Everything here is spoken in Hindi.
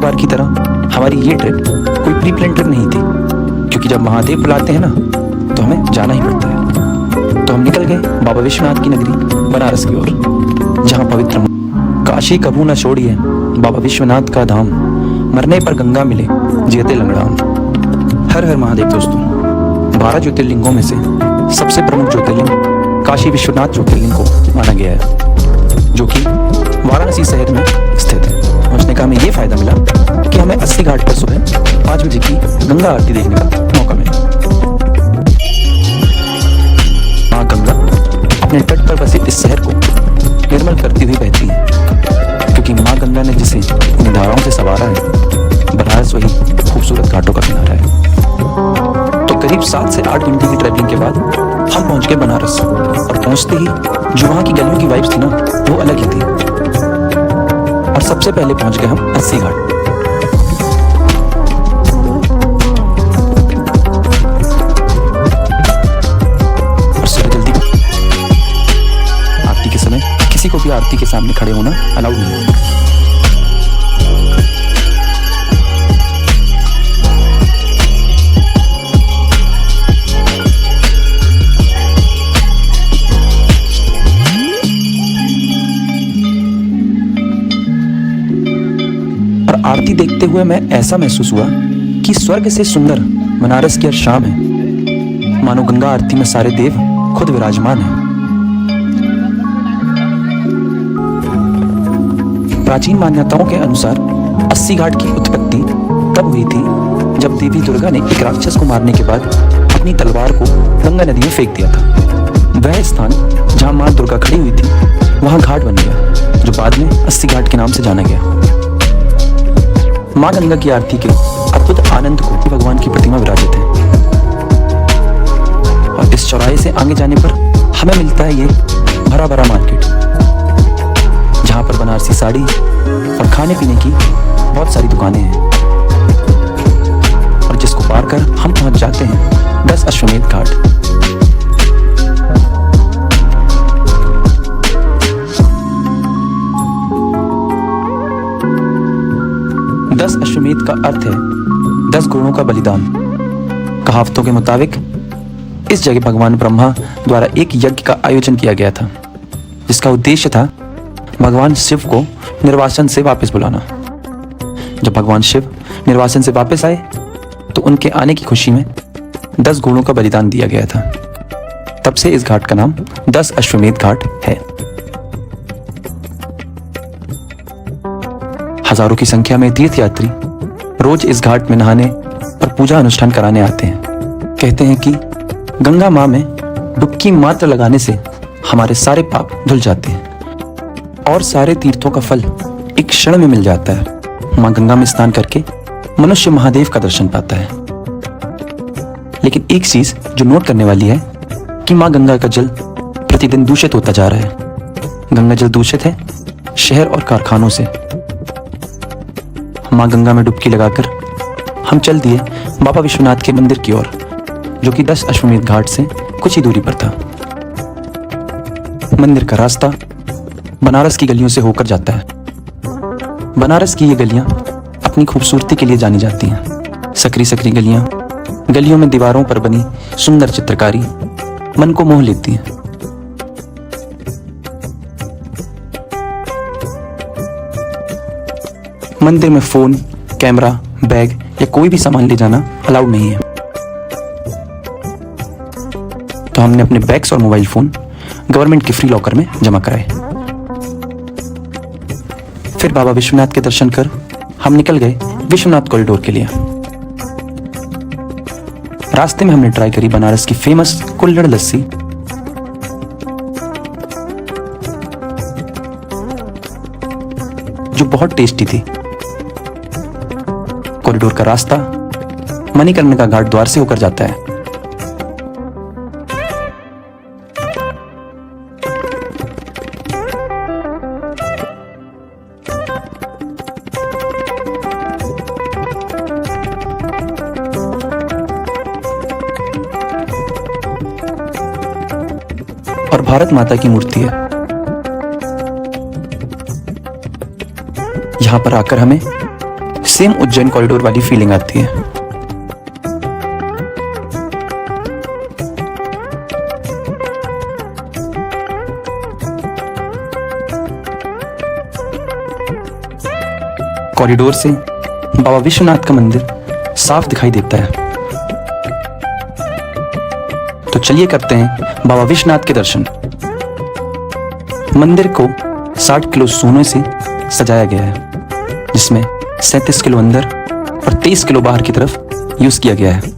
बार की तरह हमारी ये ट्रिप कोई प्री प्लान ट्रिप नहीं थी, क्योंकि जब महादेव बुलाते हैं ना तो हमें जाना ही पड़ता है। तो हम निकल गए बाबा विश्वनाथ की नगरी बनारस की ओर, जहाँ पवित्र काशी कभू न छोड़िए बाबा विश्वनाथ का धाम, मरने पर गंगा मिले जीते लंगड़ाम। हर हर महादेव दोस्तों, 12 ज्योतिर्लिंगों में से सबसे प्रमुख ज्योतिर्लिंग काशी विश्वनाथ ज्योतिर्लिंग को माना गया है, जो कि वाराणसी शहर में स्थित है। पहुंचने का हमें ये फायदा मिला कि हमें 80 घाट पर सुबह 5 बजे की गंगा आरती देखने का मौका मिला। माँ गंगा अपने तट पर बसे इस शहर को निर्मल करती हुई बहती है, क्योंकि माँ गंगा ने जिसे इन धाराओं से संवारा है, बनारस वही खूबसूरत घाटों का किनारा है। तो करीब 7 से 8 घंटे की ट्रैवलिंग के बाद हम पहुंच गए बनारस, और पहुंचते ही जो वहाँ की गलियों की वाइब्स थी ना, वो अलग ही थी। और सबसे पहले पहुंच गए हम 80 घाट। और सुबह जल्दी आरती के समय किसी को भी आरती के सामने खड़े होना अलाउड नहीं है। आरती देखते हुए मैं ऐसा महसूस हुआ कि स्वर्ग से सुंदर बनारस की हर शाम है, मानो गंगा आरती में सारे देव खुद विराजमान हैं। प्राचीन मान्यताओं के अनुसार 80 घाट की उत्पत्ति तब हुई थी जब देवी दुर्गा ने एक राक्षस को मारने के बाद अपनी तलवार को गंगा नदी में फेंक दिया था। वह स्थान जहां मां दुर्गा खड़ी हुई थी, वहां घाट बन गया, जो बाद में 80 घाट के नाम से जाना गया। माँ गंगा की आरती के अद्भुत आनंद को भगवान की प्रतिमा विराजित है। और इस चौराहे से आगे जाने पर हमें मिलता है ये भरा भरा मार्केट, जहाँ पर बनारसी साड़ी और खाने पीने की बहुत सारी दुकानें हैं, और जिसको पार कर हम पहुंच जाते हैं 10 अश्वमेध घाट। दस अश्वमेध का अर्थ है 10 घोड़ों का बलिदान। कहावतों के मुताबिक इस जगह भगवान ब्रह्मा द्वारा एक यज्ञ का आयोजन किया गया था, जिसका उद्देश्य था भगवान शिव को निर्वासन से वापस बुलाना। जब भगवान शिव निर्वासन से वापस आए तो उनके आने की खुशी में 10 घोड़ों का बलिदान दिया गया था। तब से इस घाट का नाम 10 अश्वमेध घाट है। हजारों की संख्या में तीर्थयात्री रोज इस घाट में नहाने और पूजा अनुष्ठान कराने आते हैं। कहते हैं कि गंगा मां में डुबकी मात्र लगाने से हमारे सारे पाप धुल जाते हैं और सारे तीर्थों का फल एक क्षण में मिल जाता है। मां गंगा में स्नान करके मनुष्य महादेव का दर्शन पाता है। लेकिन एक चीज जो नोट करने वाली है कि मां गंगा का जल प्रतिदिन दूषित होता जा रहा है। गंगा जल दूषित है शहर और कारखानों से। मां गंगा में डुबकी लगाकर हम चल दिए बाबा विश्वनाथ के मंदिर की ओर, जो कि 10 अश्वमेध घाट से कुछ ही दूरी पर था। मंदिर का रास्ता बनारस की गलियों से होकर जाता है। बनारस की ये गलियां अपनी खूबसूरती के लिए जानी जाती हैं। सकरी सकरी गलियां, गलियों में दीवारों पर बनी सुंदर चित्रकारी मन को मोह लेती है। मंदिर में फोन, कैमरा, बैग या कोई भी सामान ले जाना अलाउड नहीं है। तो हमने अपने बैग्स और मोबाइल फोन गवर्नमेंट के फ्री लॉकर में जमा कराए। फिर बाबा विश्वनाथ के दर्शन कर हम निकल गए विश्वनाथ कॉरिडोर के लिए। रास्ते में हमने ट्राई करी बनारस की फेमस कुल्हड़ लस्सी, जो बहुत टेस्टी थी। कॉरिडोर का रास्ता मणिकर्ण का घाट द्वार से होकर जाता है। और भारत माता की मूर्ति है। यहां पर आकर हमें सेम उज्जैन कॉरिडोर वाली फीलिंग आती है। कॉरिडोर से बाबा विश्वनाथ का मंदिर साफ दिखाई देता है। तो चलिए करते हैं बाबा विश्वनाथ के दर्शन। मंदिर को 60 किलो सोने से सजाया गया है, जिसमें 37 किलो अंदर और 23 किलो बाहर की तरफ यूज किया गया है।